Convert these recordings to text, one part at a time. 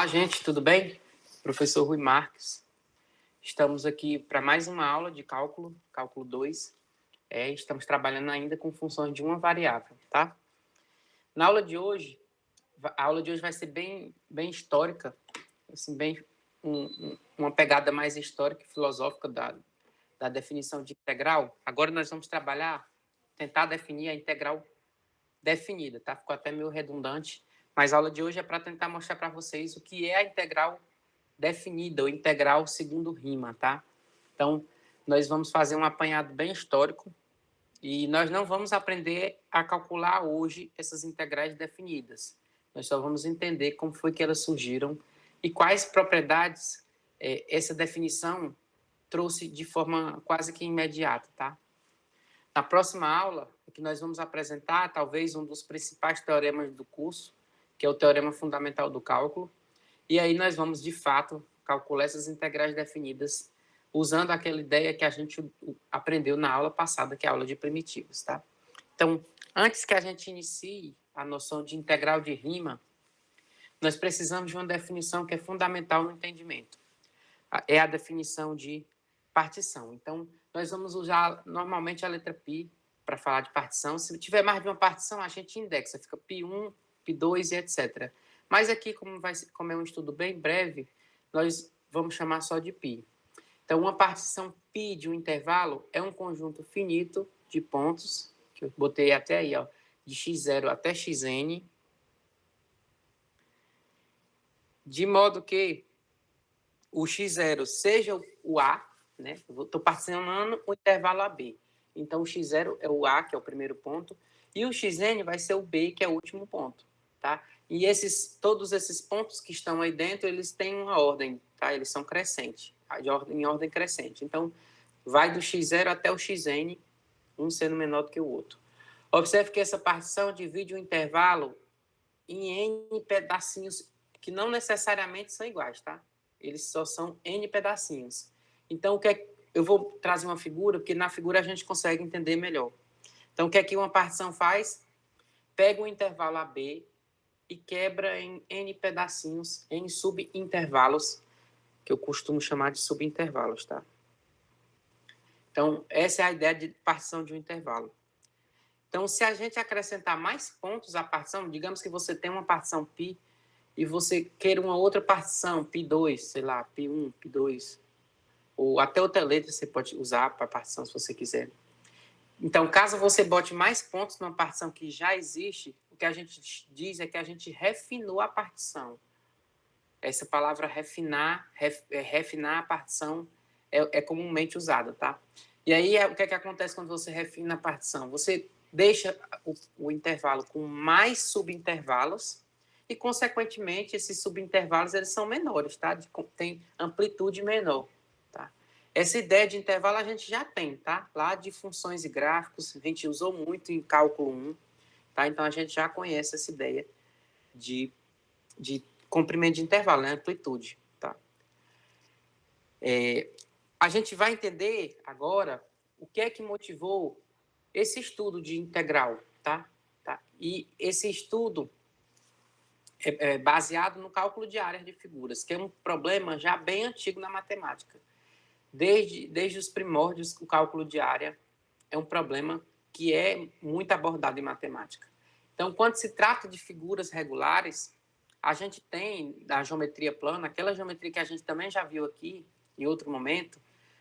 Olá, gente, tudo bem? Professor Rui Marques. Estamos aqui para mais uma aula de cálculo 2. Estamos trabalhando ainda com funções de uma variável, tá? Na aula de hoje, a aula de hoje vai ser bem histórica, assim, uma pegada mais histórica e filosófica da definição de integral. Agora nós vamos tentar definir a integral definida, tá? Ficou até meio redundante, mas a aula de hoje é para tentar mostrar para vocês o que é a integral definida, ou integral segundo Riemann, tá? Então, nós vamos fazer um apanhado bem histórico e nós não vamos aprender a calcular hoje essas integrais definidas. Nós só vamos entender como foi que elas surgiram e quais propriedades essa definição trouxe de forma quase que imediata, tá? Na próxima aula, que nós vamos apresentar talvez um dos principais teoremas do curso, que é o teorema fundamental do cálculo, e aí nós vamos, de fato, calcular essas integrais definidas usando aquela ideia que a gente aprendeu na aula passada, que é a aula de primitivos, tá? Então, antes que a gente inicie a noção de integral de Riemann, nós precisamos de uma definição que é fundamental no entendimento. É a definição de partição. Então, nós vamos usar normalmente a letra π para falar de partição. Se tiver mais de uma partição, a gente indexa, fica π1, π2 e etc. Mas aqui, como é um estudo bem breve, nós vamos chamar só de π. Então, uma partição π de um intervalo é um conjunto finito de pontos, que eu botei até aí, ó, de x0 até xn, de modo que o x0 seja o A, né? Estou particionando o intervalo AB. Então, o x0 é o A, que é o primeiro ponto, e o xn vai ser o B, que é o último ponto, tá? E todos esses pontos que estão aí dentro, eles têm uma ordem, tá? Eles são crescentes, em ordem crescente. Então, vai do x0 até o xn, um sendo menor do que o outro. Observe que essa partição divide o intervalo em n pedacinhos que não necessariamente são iguais, tá? Eles só são n pedacinhos. Então, eu vou trazer uma figura, porque na figura a gente consegue entender melhor. Então, o que é que uma partição faz? Pega um intervalo AB e quebra em n pedacinhos, em subintervalos, que eu costumo chamar de subintervalos, tá? Então, essa é a ideia de partição de um intervalo. Então, se a gente acrescentar mais pontos à partição, digamos que você tem uma partição π e você queira uma outra partição, π2, sei lá, π1, π2, ou até outra letra você pode usar para a partição se você quiser. Então, caso você bote mais pontos numa partição que já existe, o que a gente diz é que a gente refinou a partição. Essa palavra refinar a partição é comumente usada, tá? E aí, o que é que acontece quando você refina a partição? Você deixa o intervalo com mais subintervalos e, consequentemente, esses subintervalos eles são menores, tá? Tem amplitude menor, tá? Essa ideia de intervalo a gente já tem, tá? Lá de funções e gráficos, a gente usou muito em cálculo 1, tá? Então, a gente já conhece essa ideia de comprimento de intervalo, né? Amplitude, tá? A gente vai entender agora o que é que motivou esse estudo de integral, tá? E esse estudo é baseado no cálculo de áreas de figuras, que é um problema já bem antigo na matemática. Desde os primórdios, o cálculo de área é um problema que é muito abordado em matemática. Então, quando se trata de figuras regulares, a gente tem da geometria plana, aquela geometria que a gente também já viu aqui em outro momento,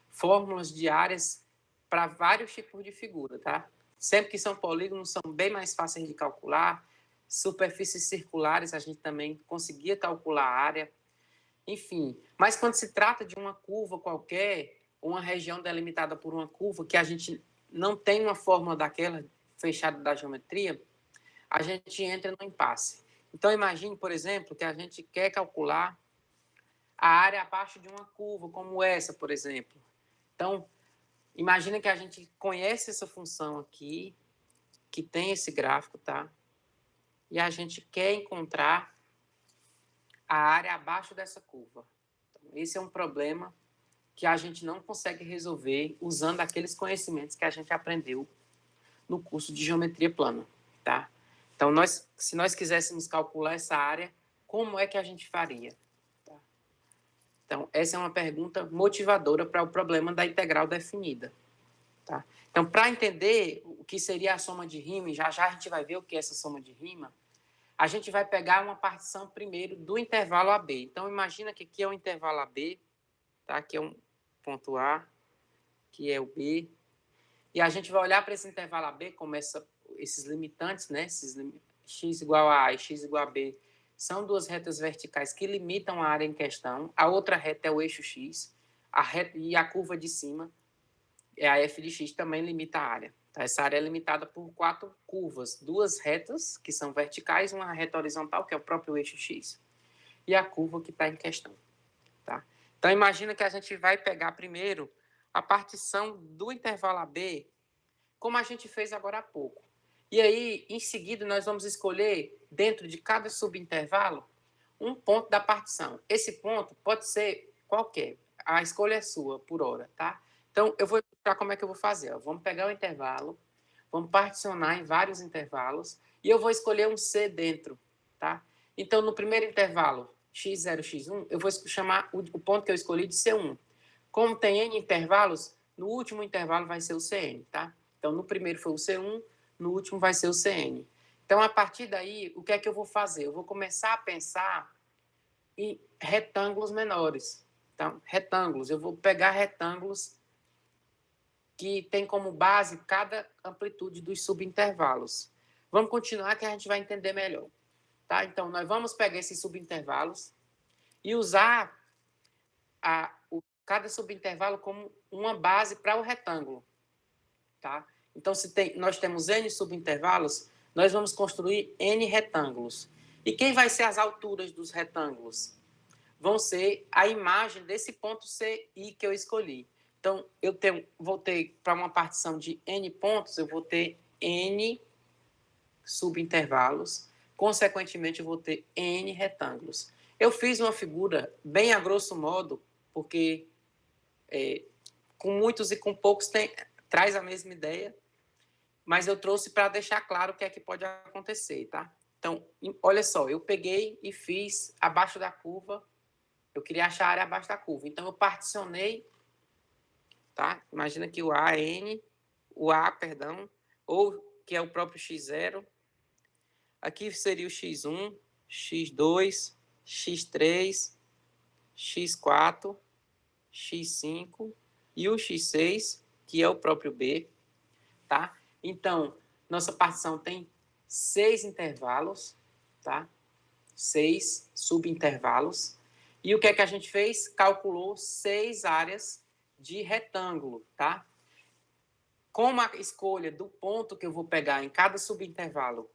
fórmulas de áreas para vários tipos de figura, tá? Sempre que são polígonos, são bem mais fáceis de calcular. Superfícies circulares, a gente também conseguia calcular a área. Enfim, mas quando se trata de uma curva qualquer, uma região delimitada por uma curva, que a gente não tem uma fórmula daquela fechada da geometria, a gente entra no impasse. Então, imagine, por exemplo, que a gente quer calcular a área abaixo de uma curva, como essa, por exemplo. Então, imagine que a gente conhece essa função aqui, que tem esse gráfico, tá? E a gente quer encontrar a área abaixo dessa curva. Então, esse é um problema que a gente não consegue resolver usando aqueles conhecimentos que a gente aprendeu no curso de geometria plana, tá? Então, se nós quiséssemos calcular essa área, como é que a gente faria? Então, essa é uma pergunta motivadora para o problema da integral definida. Tá? Então, para entender o que seria a soma de rima, e já já a gente vai ver o que é essa soma de rima, a gente vai pegar uma partição primeiro do intervalo AB. Então, imagina que aqui é o intervalo AB, tá? Aqui é um ponto A, que é o B, e a gente vai olhar para esse intervalo AB como esses limitantes, né? X igual a e x igual a B, são duas retas verticais que limitam a área em questão. A outra reta é o eixo X, e a curva de cima é a f de x, também limita a área. Tá? Essa área é limitada por 4 curvas, 2 retas, que são verticais, uma reta horizontal, que é o próprio eixo X, e a curva que está em questão. Tá? Então, imagina que a gente vai pegar primeiro a partição do intervalo AB, como a gente fez agora há pouco. E aí, em seguida, nós vamos escolher, dentro de cada subintervalo, um ponto da partição. Esse ponto pode ser qualquer. A escolha é sua, por hora, tá? Então, eu vou mostrar como é que eu vou fazer. Ó. Vamos pegar o intervalo, vamos particionar em vários intervalos, e eu vou escolher um C dentro, tá? Então, no primeiro intervalo, x0, x1, eu vou chamar o ponto que eu escolhi de C1. Como tem N intervalos, no último intervalo vai ser o Cn, tá? Então, no primeiro foi o C1, no último vai ser o Cn. Então, a partir daí, o que é que eu vou fazer? Eu vou começar a pensar em retângulos menores. Então, retângulos. Eu vou pegar retângulos que tem como base cada amplitude dos subintervalos. Vamos continuar que a gente vai entender melhor. Tá? Então, nós vamos pegar esses subintervalos e usar cada subintervalo como uma base para o retângulo. Tá? Então, nós temos N subintervalos, nós vamos construir N retângulos. E quem vai ser as alturas dos retângulos? Vão ser a imagem desse ponto CI que eu escolhi. Então, vou ter, para uma partição de N pontos, eu vou ter N subintervalos, consequentemente, eu vou ter N retângulos. Eu fiz uma figura bem a grosso modo, porque com muitos e com poucos traz a mesma ideia, mas eu trouxe para deixar claro o que é que pode acontecer, tá? Então, olha só, eu peguei e fiz abaixo da curva, eu queria achar a área abaixo da curva. Então, eu particionei, tá? Imagina que o A, perdão, ou que é o próprio x0. Aqui seria o x1, x2, x3, x4, x5 e o x6, que é o próprio B, tá? Então, nossa partição tem 6 intervalos, tá? 6 subintervalos. E o que é que a gente fez? Calculou 6 áreas de retângulo, tá? Como a escolha do ponto que eu vou pegar em cada subintervalo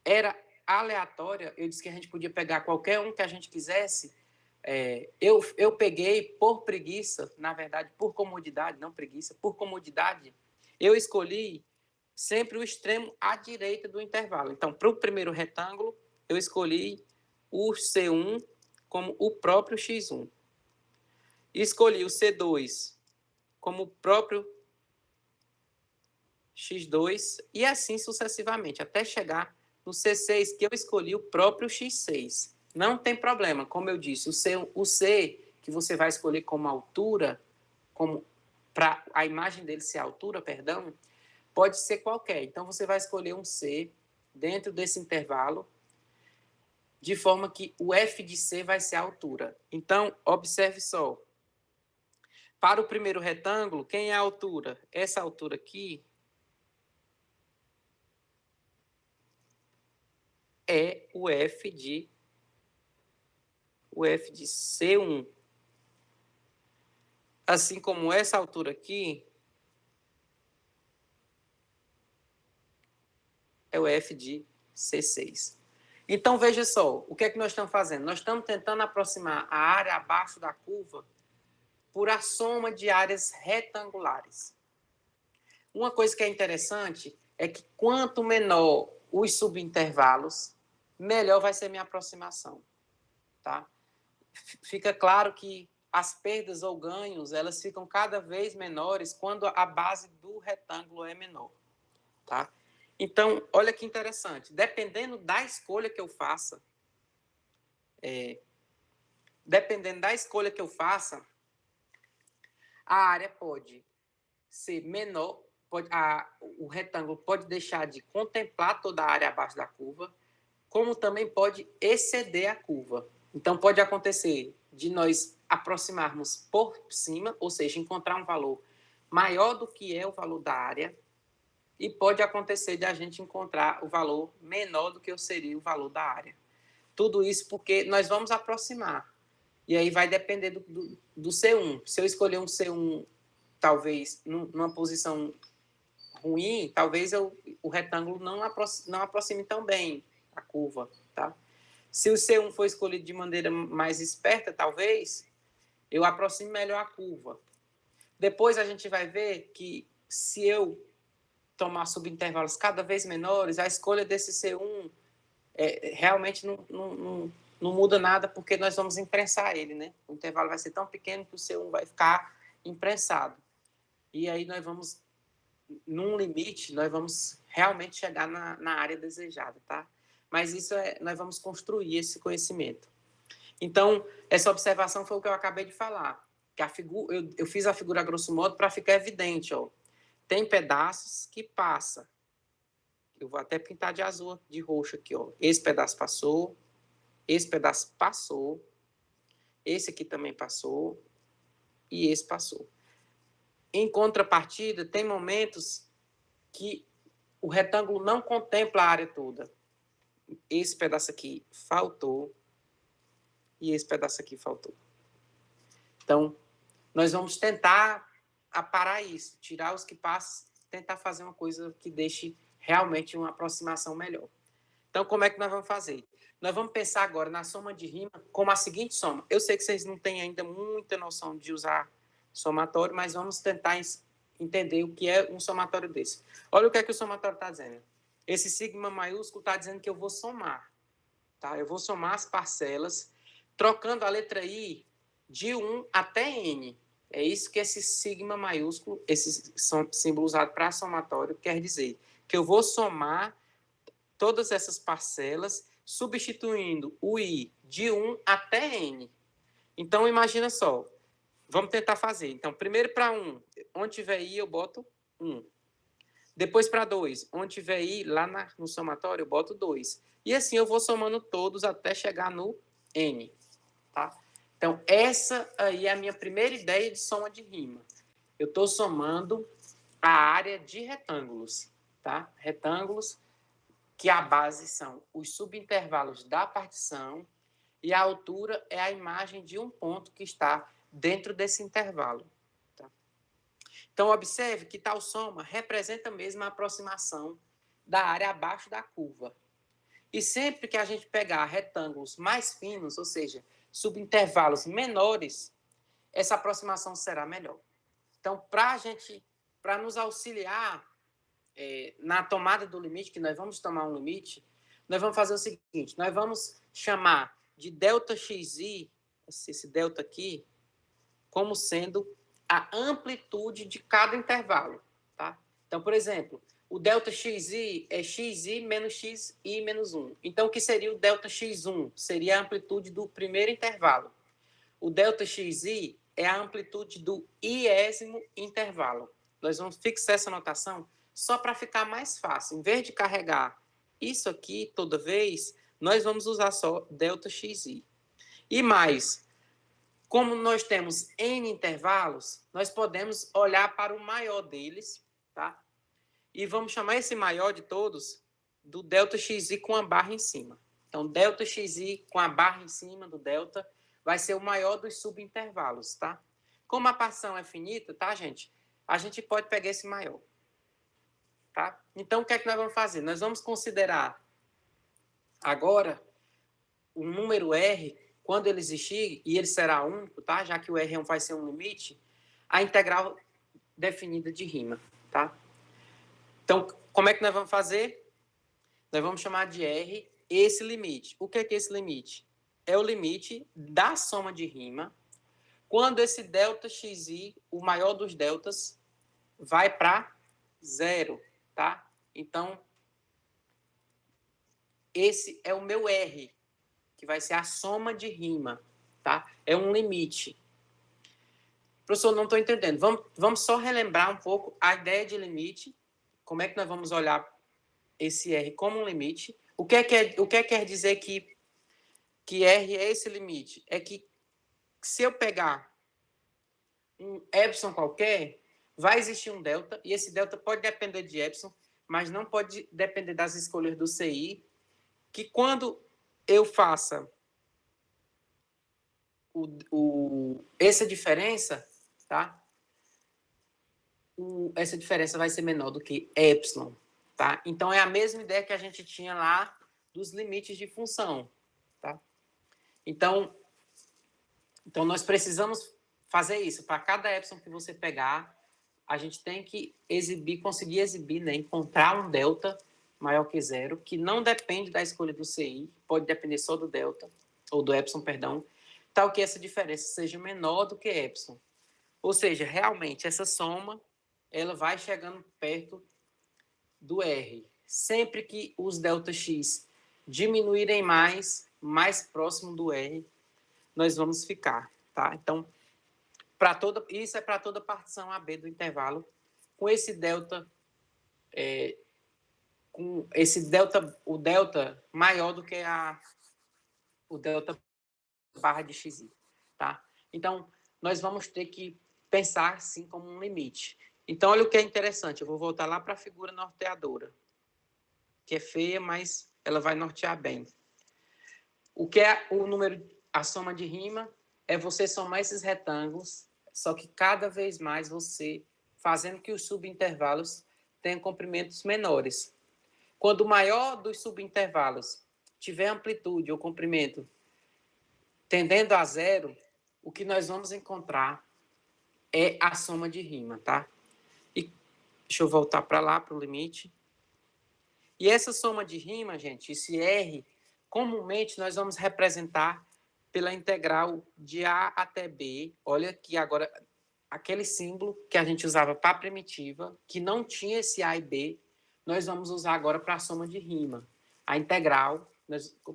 era aleatória, eu disse que a gente podia pegar qualquer um que a gente quisesse. Eu peguei por preguiça, na verdade, por comodidade, não preguiça, por comodidade, eu escolhi sempre o extremo à direita do intervalo. Então, para o primeiro retângulo, eu escolhi o C1 como o próprio X1. Escolhi o C2 como o próprio X2 e assim sucessivamente, até chegar no C6, que eu escolhi o próprio X6. Não tem problema, como eu disse, o C que você vai escolher como altura, para a imagem dele ser altura, perdão, pode ser qualquer. Então, você vai escolher um C dentro desse intervalo, de forma que o F de C vai ser a altura. Então, observe só. Para o primeiro retângulo, quem é a altura? Essa altura aqui é o F de C1. Assim como essa altura aqui é o F de C6. Então, veja só, o que é que nós estamos fazendo? Nós estamos tentando aproximar a área abaixo da curva por a soma de áreas retangulares. Uma coisa que é interessante é que quanto menor os subintervalos, melhor vai ser minha aproximação. Tá? Fica claro que as perdas ou ganhos, elas ficam cada vez menores quando a base do retângulo é menor. Tá? Então, olha que interessante. Dependendo da escolha que eu faça, dependendo da escolha que eu faça, a área pode ser menor, o retângulo pode deixar de contemplar toda a área abaixo da curva, como também pode exceder a curva. Então, pode acontecer de nós aproximarmos por cima, ou seja, encontrar um valor maior do que é o valor da área, e pode acontecer de a gente encontrar o valor menor do que seria o valor da área. Tudo isso porque nós vamos aproximar. E aí vai depender do C1. Se eu escolher um C1, talvez, numa posição ruim, talvez o retângulo não aproxime tão bem a curva, tá? Se o C1 for escolhido de maneira mais esperta, talvez, eu aproxime melhor a curva. Depois a gente vai ver que se eu tomar subintervalos cada vez menores, a escolha desse C1 realmente não muda nada, porque nós vamos imprensar ele, né? O intervalo vai ser tão pequeno que o C1 vai ficar imprensado. E aí nós vamos, num limite, nós vamos realmente chegar na área desejada, tá? Mas isso nós vamos construir esse conhecimento. Então, essa observação foi o que eu acabei de falar. Que eu fiz a figura grosso modo para ficar evidente, ó. Tem pedaços que passa. Eu vou até pintar de azul, de roxo aqui, ó. Esse pedaço passou, esse pedaço passou, esse aqui também passou e esse passou. Em contrapartida, tem momentos que o retângulo não contempla a área toda. Esse pedaço aqui faltou e esse pedaço aqui faltou. Então, nós vamos tentar aparar isso, tirar os que passam, tentar fazer uma coisa que deixe realmente uma aproximação melhor. Então, como é que nós vamos fazer? Nós vamos pensar agora na soma de rima como a seguinte soma. Eu sei que vocês não têm ainda muita noção de usar somatório, mas vamos tentar entender o que é um somatório desse. Olha o que é que o somatório está dizendo. Esse sigma maiúsculo está dizendo que eu vou somar. Tá? Eu vou somar as parcelas, trocando a letra I de 1 até N. É isso que esse sigma maiúsculo, esse símbolo usado para somatório, quer dizer. Que eu vou somar todas essas parcelas, substituindo o I de 1 até N. Então, imagina só. Vamos tentar fazer. Então, primeiro para 1, onde tiver I, eu boto 1. Depois para 2, onde tiver I, lá no somatório, eu boto 2. E assim eu vou somando todos até chegar no N. Tá? Então, essa aí é a minha primeira ideia de soma de rima. Eu estou somando a área de retângulos. Tá? Retângulos que a base são os subintervalos da partição e a altura é a imagem de um ponto que está dentro desse intervalo. Tá? Então, observe que tal soma representa mesmo a aproximação da área abaixo da curva. E sempre que a gente pegar retângulos mais finos, ou seja, subintervalos menores, essa aproximação será melhor. Então, para nos auxiliar na tomada do limite, que nós vamos tomar um limite, nós vamos fazer o seguinte, nós vamos chamar de delta xi, esse delta aqui, como sendo a amplitude de cada intervalo. Tá? Então, por exemplo, o delta xi é xi menos xi menos 1. Então, o que seria o delta x1? Seria a amplitude do primeiro intervalo. O delta xi é a amplitude do iésimo intervalo. Nós vamos fixar essa notação só para ficar mais fácil. Em vez de carregar isso aqui toda vez, nós vamos usar só delta xi. E mais, como nós temos N intervalos, nós podemos olhar para o maior deles, tá? E vamos chamar esse maior de todos do delta xi com a barra em cima. Então, delta xi com a barra em cima do delta vai ser o maior dos subintervalos, tá? Como a partição é finita, tá, gente? A gente pode pegar esse maior. Tá? Então, o que é que nós vamos fazer? Nós vamos considerar agora o número R, quando ele existir, e ele será único, tá? Já que o R vai ser um limite, a integral definida de rima. Tá? Então, como é que nós vamos fazer? Nós vamos chamar de R esse limite. O que é esse limite? É o limite da soma de rima quando esse delta xi, o maior dos deltas, vai para 0. Tá? Então, esse é o meu R, que vai ser a soma de rima. tá? É um limite. Professor, não estou entendendo. Vamos só relembrar um pouco a ideia de limite. Como é que nós vamos olhar esse R como um limite? O que quer dizer que R é esse limite? É que se eu pegar um epsilon qualquer, vai existir um delta, e esse delta pode depender de epsilon, mas não pode depender das escolhas do CI, que quando eu faça essa diferença, tá? Essa diferença vai ser menor do que epsilon, tá? Então, é a mesma ideia que a gente tinha lá dos limites de função, tá? Então nós precisamos fazer isso. Para cada epsilon que você pegar, a gente tem que conseguir exibir, né? Encontrar um delta maior que zero, que não depende da escolha do CI, pode depender só do delta, ou do epsilon, perdão, tal que essa diferença seja menor do que epsilon. Ou seja, realmente, essa soma, ela vai chegando perto do R. Sempre que os ΔX diminuírem mais próximo do R, nós vamos ficar, tá? Então, isso é para toda partição AB do intervalo, com esse delta, o delta maior do que o delta barra de xi, tá? Então, nós vamos ter que pensar, sim, como um limite. Então, olha o que é interessante. Eu vou voltar lá para a figura norteadora, que é feia, mas ela vai nortear bem. O que é o número, a soma de rima? É você somar esses retângulos, só que cada vez mais você fazendo que os subintervalos tenham comprimentos menores. Quando o maior dos subintervalos tiver amplitude ou comprimento tendendo a zero, o que nós vamos encontrar é a soma de rima, tá? E deixa eu voltar para lá, para o limite. E essa soma de rima, gente, esse R, comumente nós vamos representar pela integral de A até B. Olha que agora, aquele símbolo que a gente usava para a primitiva, que não tinha esse A e B, nós vamos usar agora para a soma de rima. A integral,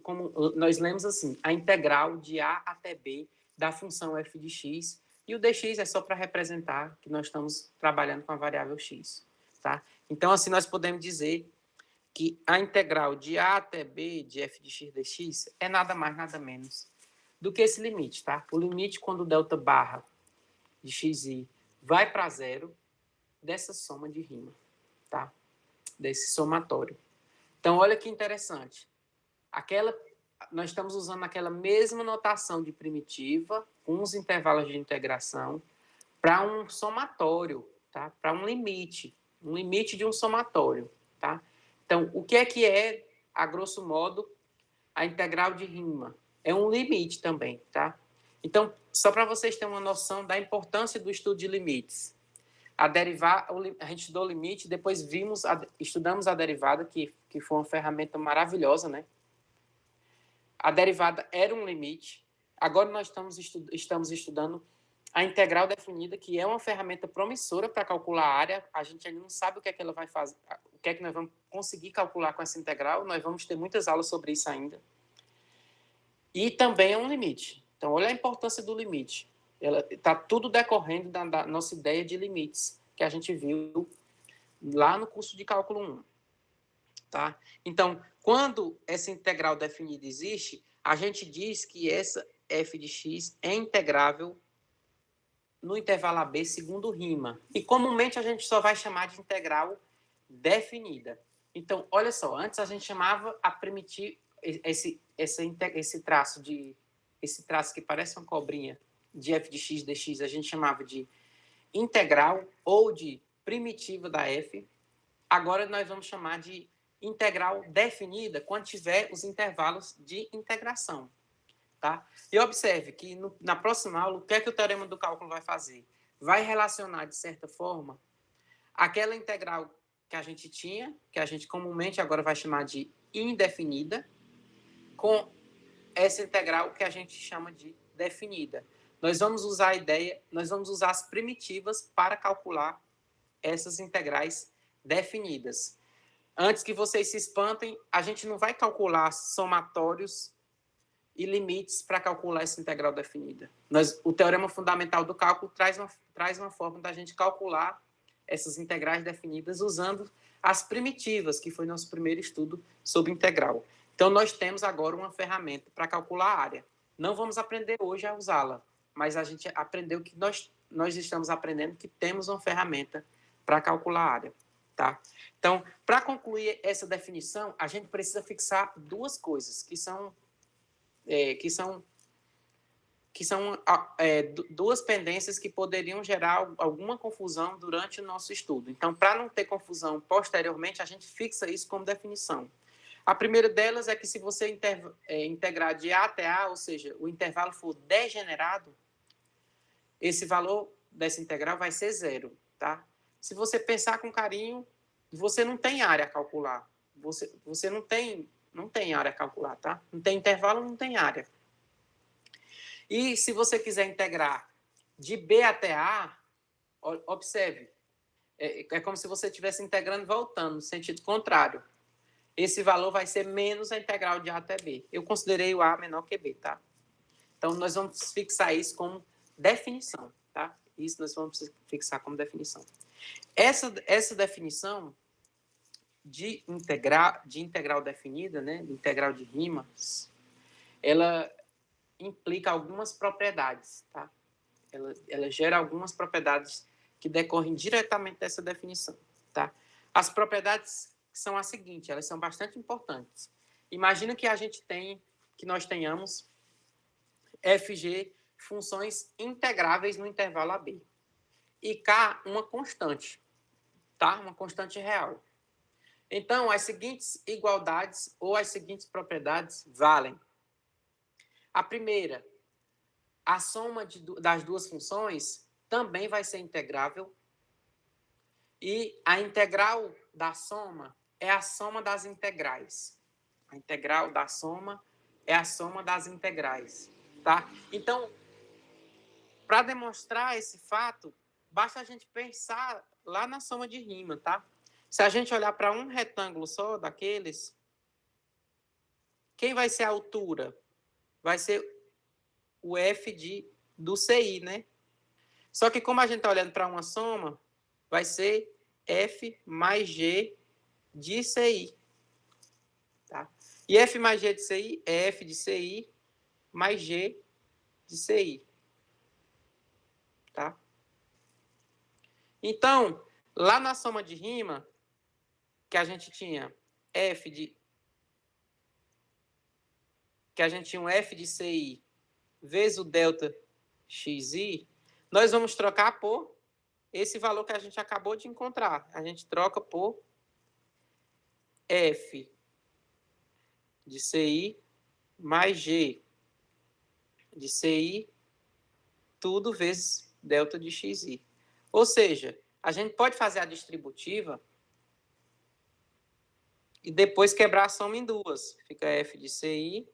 como nós lemos assim, a integral de A até B da função f de x, e o dx é só para representar que nós estamos trabalhando com a variável x, tá? Então, assim, nós podemos dizer que a integral de A até B de f de x dx é nada mais, nada menos do que esse limite, tá? O limite quando o delta barra de xi vai para zero dessa soma de rima, tá? Desse somatório. Então, olha que interessante. Nós estamos usando aquela mesma notação de primitiva, com os intervalos de integração, para um somatório, tá? Para um limite de um somatório, tá? Então, o que é, a grosso modo, a integral de rima? É um limite também, tá? Então, só para vocês terem uma noção da importância do estudo de limites. A gente estudou o limite, depois estudamos a derivada, que foi uma ferramenta maravilhosa, né? A derivada era um limite. Agora nós estamos estudando a integral definida, que é uma ferramenta promissora para calcular a área. A gente ainda não sabe o que é que ela vai fazer, o que é que nós vamos conseguir calcular com essa integral. Nós vamos ter muitas aulas sobre isso ainda. E também é um limite. Então, olha a importância do limite. Está tudo decorrendo da nossa ideia de limites, que a gente viu lá no curso de cálculo 1. Tá? Então, quando essa integral definida existe, a gente diz que essa f de x é integrável no intervalo AB segundo rima. E comumente a gente só vai chamar de integral definida. Então, olha só, antes a gente chamava a primitiva, esse traço que parece uma cobrinha de f de x dx, a gente chamava de integral ou de primitiva da f. Agora nós vamos chamar de integral definida quando tiver os intervalos de integração. Tá? E observe que na próxima aula, o que é que o teorema do cálculo vai fazer? Vai relacionar, de certa forma, aquela integral que a gente tinha, que a gente comumente agora vai chamar de indefinida, com essa integral que a gente chama de definida. Nós vamos usar as primitivas para calcular essas integrais definidas. Antes que vocês se espantem, a gente não vai calcular somatórios e limites para calcular essa integral definida. O teorema fundamental do cálculo traz uma forma da gente calcular essas integrais definidas usando as primitivas, que foi nosso primeiro estudo sobre integral. Então, nós temos agora uma ferramenta para calcular a área. Não vamos aprender hoje a usá-la, mas a gente aprendeu que nós estamos aprendendo que temos uma ferramenta para calcular a área. Tá? Então, para concluir essa definição, a gente precisa fixar duas coisas, que são duas pendências que poderiam gerar alguma confusão durante o nosso estudo. Então, para não ter confusão posteriormente, a gente fixa isso como definição. A primeira delas é que se você integrar de A até A, ou seja, o intervalo for degenerado, esse valor dessa integral vai ser zero. Tá? Se você pensar com carinho, você não tem área a calcular. Você não tem área a calcular, tá? Não tem intervalo, não tem área. E se você quiser integrar de B até A, observe, é como se você estivesse integrando e voltando, no sentido contrário. Esse valor vai ser menos a integral de A até B. Eu considerei o A menor que B, tá? Então, nós vamos fixar isso como definição, tá? Isso nós vamos fixar como definição. Essa definição de integral definida, né, de integral de Riemann, ela implica algumas propriedades, tá? Ela gera algumas propriedades que decorrem diretamente dessa definição, tá? As propriedades são as seguintes, elas são bastante importantes. Imagina que nós tenhamos FG funções integráveis no intervalo AB e K uma constante, tá? Uma constante real. Então, as seguintes igualdades ou as seguintes propriedades valem. A primeira, a soma das duas funções também vai ser integrável e a integral da soma é a soma das integrais. A integral da soma é a soma das integrais, tá? Então, para demonstrar esse fato, basta a gente pensar lá na soma de Riemann, tá? Se a gente olhar para um retângulo só daqueles, quem vai ser a altura? Vai ser o F do CI, né? Só que como a gente está olhando para uma soma, vai ser F mais G de CI. Tá? E F mais G de CI é F de CI mais G de CI. Tá? Então, lá na soma de Riemann, que a gente tinha um F de CI vezes o delta xi, nós vamos trocar por esse valor que a gente acabou de encontrar. A gente troca por F de CI mais G de CI, tudo vezes delta de xi. Ou seja, a gente pode fazer a distributiva e depois quebrar a soma em duas. Fica F de CI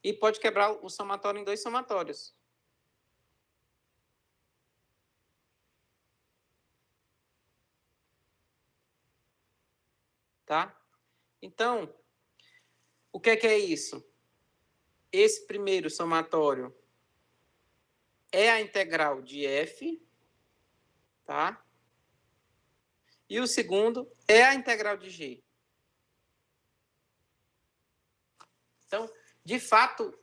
e pode quebrar o somatório em dois somatórios. Tá? Então, o que é isso? Esse primeiro somatório é a integral de F, tá? E o segundo é a integral de G. Então, de fato,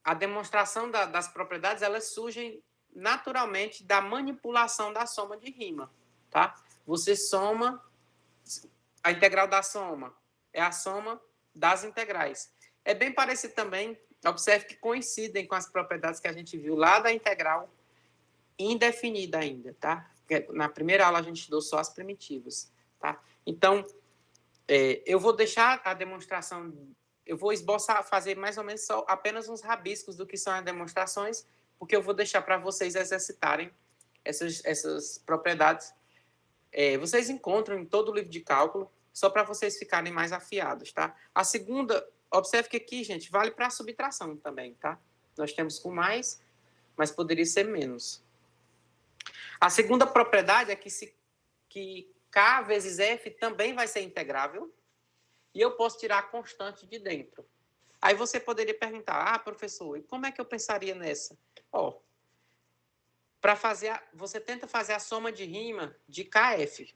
a demonstração das propriedades, elas surgem naturalmente da manipulação da soma de Riemann, tá? Você soma, a integral da soma é a soma das integrais. É bem parecido também, observe que coincidem com as propriedades que a gente viu lá da integral indefinida ainda, tá? Na primeira aula a gente estudou só as primitivas, tá? Então, eu vou deixar a demonstração, eu vou esboçar, fazer mais ou menos só apenas uns rabiscos do que são as demonstrações, porque eu vou deixar para vocês exercitarem essas propriedades. Vocês encontram em todo o livro de cálculo, só para vocês ficarem mais afiados, tá? A segunda, observe que aqui, gente, vale para a subtração também, tá? Nós temos com mais, mas poderia ser menos. A segunda propriedade é que K vezes F também vai ser integrável e eu posso tirar a constante de dentro. Aí você poderia perguntar, professor, e como é que eu pensaria nessa? Você tenta fazer a soma de rima de KF.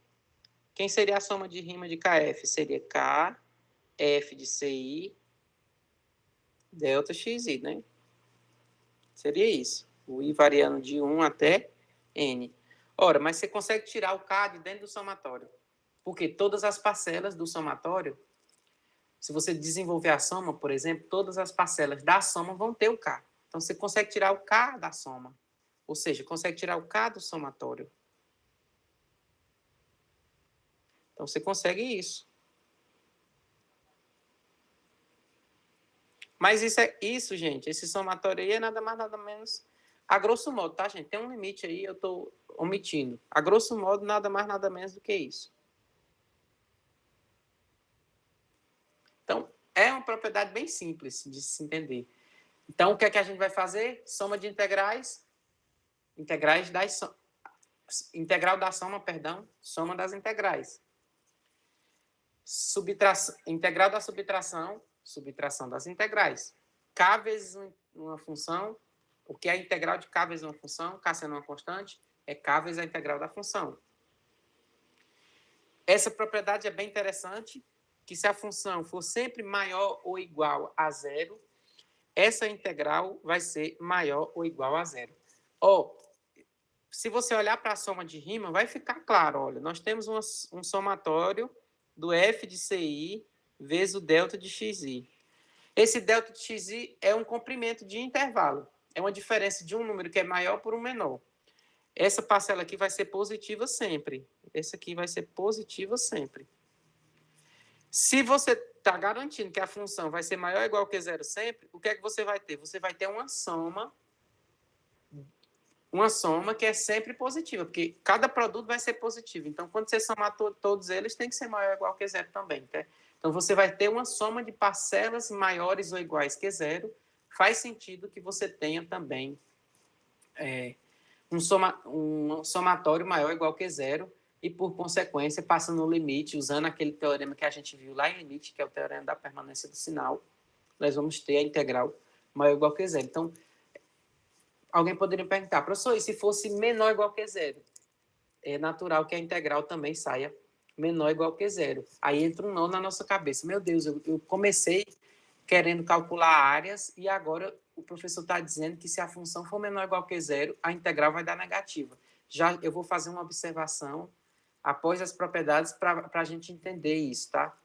Quem seria a soma de rima de KF? Seria K, F de CI, delta XI, né? Seria isso. O I variando de 1 até N. Ora, mas você consegue tirar o K de dentro do somatório. Porque todas as parcelas do somatório, se você desenvolver a soma, por exemplo, todas as parcelas da soma vão ter o K. Então, você consegue tirar o K da soma. Ou seja, consegue tirar o K do somatório. Então, você consegue isso. Mas isso, gente, esse somatório aí é nada mais, nada menos, a grosso modo, tá, gente? Tem um limite aí, eu estou omitindo. A grosso modo, nada mais, nada menos do que isso. Então, é uma propriedade bem simples de se entender. Então, o que é que a gente vai fazer? Soma de integrais integral da soma, perdão, soma das integrais. Integral da subtração das integrais. K vezes uma função, o que é a integral de K vezes uma função, K sendo uma constante, é K vezes a integral da função. Essa propriedade é bem interessante, que se a função for sempre maior ou igual a zero, essa integral vai ser maior ou igual a zero. Se você olhar para a soma de rima, vai ficar claro, olha, nós temos um somatório do F de CI vezes o delta de XI. Esse delta de XI é um comprimento de intervalo. É uma diferença de um número que é maior por um menor. Essa parcela aqui vai ser positiva sempre. Essa aqui vai ser positiva sempre. Se você está garantindo que a função vai ser maior ou igual que zero sempre, o que é que você vai ter? Você vai ter uma soma que é sempre positiva, porque cada produto vai ser positivo. Então, quando você somar todos eles, tem que ser maior ou igual que zero também. Tá? Então, você vai ter uma soma de parcelas maiores ou iguais que zero. Faz sentido que você tenha também um somatório maior ou igual que zero e, por consequência, passando no limite, usando aquele teorema que a gente viu lá em limite, que é o teorema da permanência do sinal, nós vamos ter a integral maior ou igual que zero. Então, alguém poderia perguntar, professor, e se fosse menor ou igual que zero? É natural que a integral também saia menor ou igual que zero. Aí entra um nó na nossa cabeça. Meu Deus, eu comecei querendo calcular áreas e agora o professor está dizendo que se a função for menor ou igual que zero, a integral vai dar negativa. Já eu vou fazer uma observação após as propriedades para a gente entender isso, tá?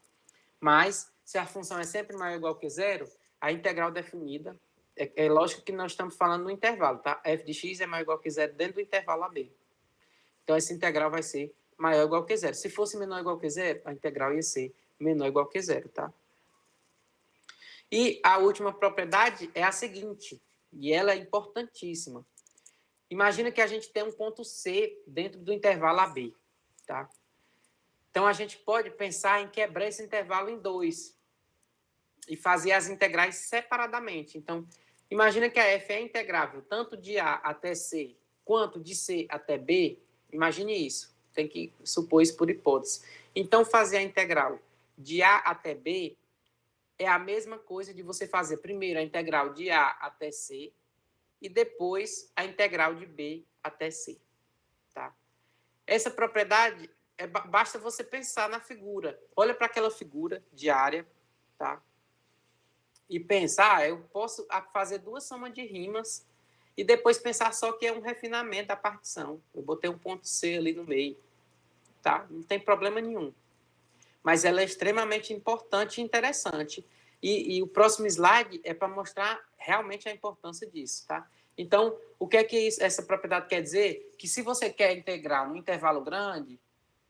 Mas, se a função é sempre maior ou igual que zero, a integral definida, é lógico que nós estamos falando no intervalo, tá? F de x é maior ou igual que zero dentro do intervalo AB. Então, essa integral vai ser maior ou igual que zero. Se fosse menor ou igual que zero, a integral ia ser menor ou igual que zero, tá? E a última propriedade é a seguinte, e ela é importantíssima. Imagina que a gente tem um ponto C dentro do intervalo AB, tá? Então, a gente pode pensar em quebrar esse intervalo em dois e fazer as integrais separadamente. Então, imagina que a f é integrável tanto de A até C quanto de C até B. Imagine isso. Tem que supor isso por hipótese. Então, fazer a integral de A até B é a mesma coisa de você fazer primeiro a integral de A até C e depois a integral de B até C. Tá? Essa propriedade, basta você pensar na figura. Olha para aquela figura de área, tá? E pensar, eu posso fazer duas somas de rimas e depois pensar só que é um refinamento da partição. Eu botei um ponto C ali no meio, tá? Não tem problema nenhum. Mas ela é extremamente importante e interessante. E o próximo slide é para mostrar realmente a importância disso, tá? Então, o que é que essa propriedade quer dizer? Que se você quer integrar num intervalo grande,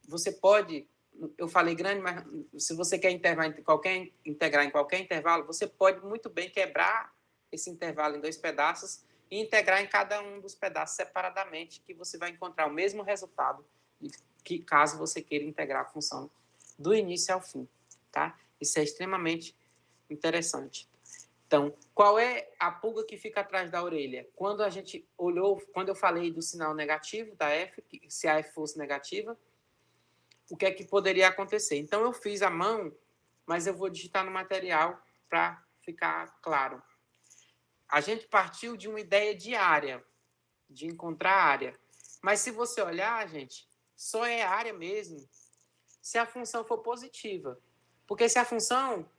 você pode, eu falei grande, mas se você quer integrar em qualquer intervalo, você pode muito bem quebrar esse intervalo em dois pedaços e integrar em cada um dos pedaços separadamente, que você vai encontrar o mesmo resultado que caso você queira integrar a função do início ao fim, tá? Isso é extremamente interessante. Então, qual é a pulga que fica atrás da orelha? Quando a gente olhou, quando eu falei do sinal negativo da F, se a F fosse negativa, o que é que poderia acontecer? Então, eu fiz a mão, mas eu vou digitar no material para ficar claro. A gente partiu de uma ideia de área, de encontrar área. Mas se você olhar, gente, só é área mesmo se a função for positiva. Porque se a função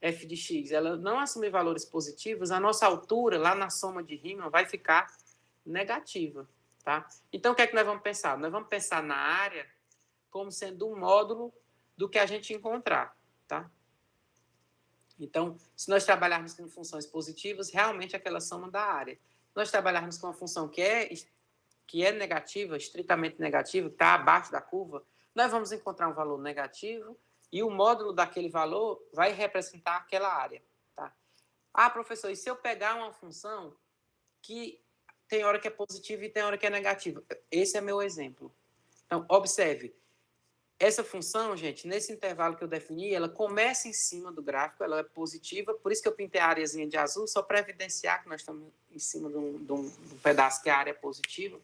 f de x ela não assumir valores positivos, a nossa altura lá na soma de Riemann vai ficar negativa. Tá? Então, o que é que nós vamos pensar? Nós vamos pensar na área como sendo um módulo do que a gente encontrar. Tá? Então, se nós trabalharmos com funções positivas, realmente aquela soma da área. Se nós trabalharmos com uma função que é negativa, estritamente negativa, que está abaixo da curva, nós vamos encontrar um valor negativo e o módulo daquele valor vai representar aquela área. Tá? Ah, professor, e se eu pegar uma função que tem hora que é positiva e tem hora que é negativa? Esse é meu exemplo. Então, observe. Essa função, gente, nesse intervalo que eu defini, ela começa em cima do gráfico, ela é positiva, por isso que eu pintei a areazinha de azul, só para evidenciar que nós estamos em cima de um pedaço que a área é positiva.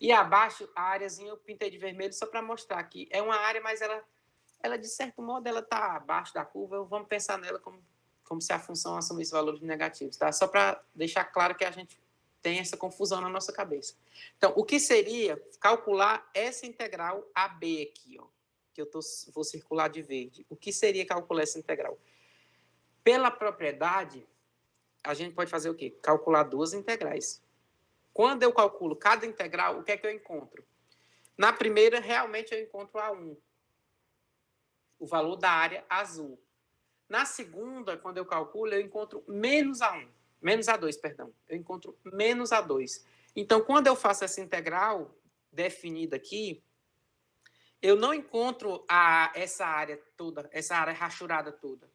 E abaixo, a areazinha eu pintei de vermelho só para mostrar que é uma área, mas ela de certo modo, ela está abaixo da curva, vamos pensar nela como se a função assumisse valores negativos, tá? Só para deixar claro que a gente tem essa confusão na nossa cabeça. Então, o que seria calcular essa integral AB aqui, ó, que vou circular de verde. O que seria calcular essa integral? Pela propriedade, a gente pode fazer o quê? Calcular duas integrais. Quando eu calculo cada integral, o que é que eu encontro? Na primeira, realmente eu encontro A1, o valor da área azul. Na segunda, quando eu calculo, eu encontro menos A1. Menos A2, perdão. Eu encontro menos A2. Então, quando eu faço essa integral definida aqui, eu não encontro essa área toda, essa área rachurada toda.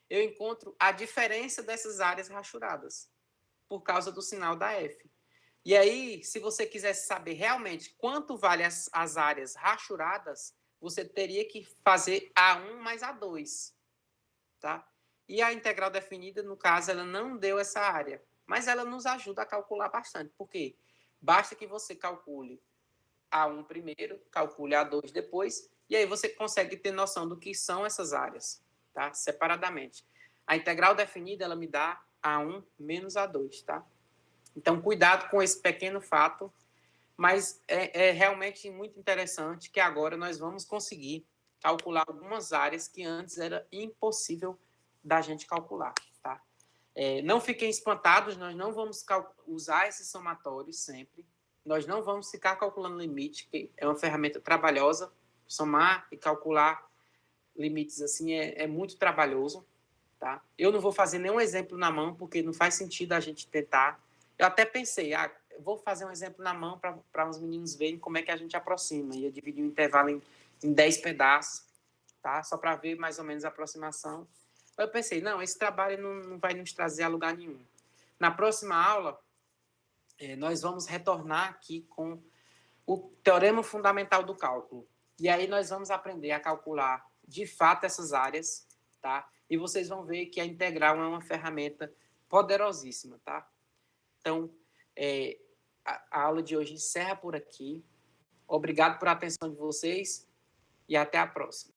Eu encontro a diferença dessas áreas rachuradas, por causa do sinal da F. E aí, se você quisesse saber realmente quanto vale as áreas rachuradas, você teria que fazer A1 mais A2. Tá? E a integral definida, no caso, ela não deu essa área, mas ela nos ajuda a calcular bastante. Por quê? Basta que você calcule A1 primeiro, calcule A2 depois, e aí você consegue ter noção do que são essas áreas, tá? Separadamente. A integral definida, ela me dá A1 menos A2, tá? Então, cuidado com esse pequeno fato, mas é realmente muito interessante que agora nós vamos conseguir calcular algumas áreas que antes era impossível da gente calcular, tá? Não fiquem espantados, nós não vamos usar esses somatórios sempre, nós não vamos ficar calculando limite, que é uma ferramenta trabalhosa, somar e calcular limites assim é muito trabalhoso, tá? Eu não vou fazer nenhum exemplo na mão, porque não faz sentido a gente tentar. Eu até pensei, vou fazer um exemplo na mão para os meninos verem como é que a gente aproxima. Ia dividir o intervalo em 10 pedaços, tá? Só para ver mais ou menos a aproximação. Eu pensei, não, esse trabalho não vai nos trazer a lugar nenhum. Na próxima aula, nós vamos retornar aqui com o teorema fundamental do cálculo. E aí nós vamos aprender a calcular, de fato, essas áreas, tá? E vocês vão ver que a integral é uma ferramenta poderosíssima, tá? Então, a aula de hoje encerra por aqui. Obrigado por a atenção de vocês e até a próxima.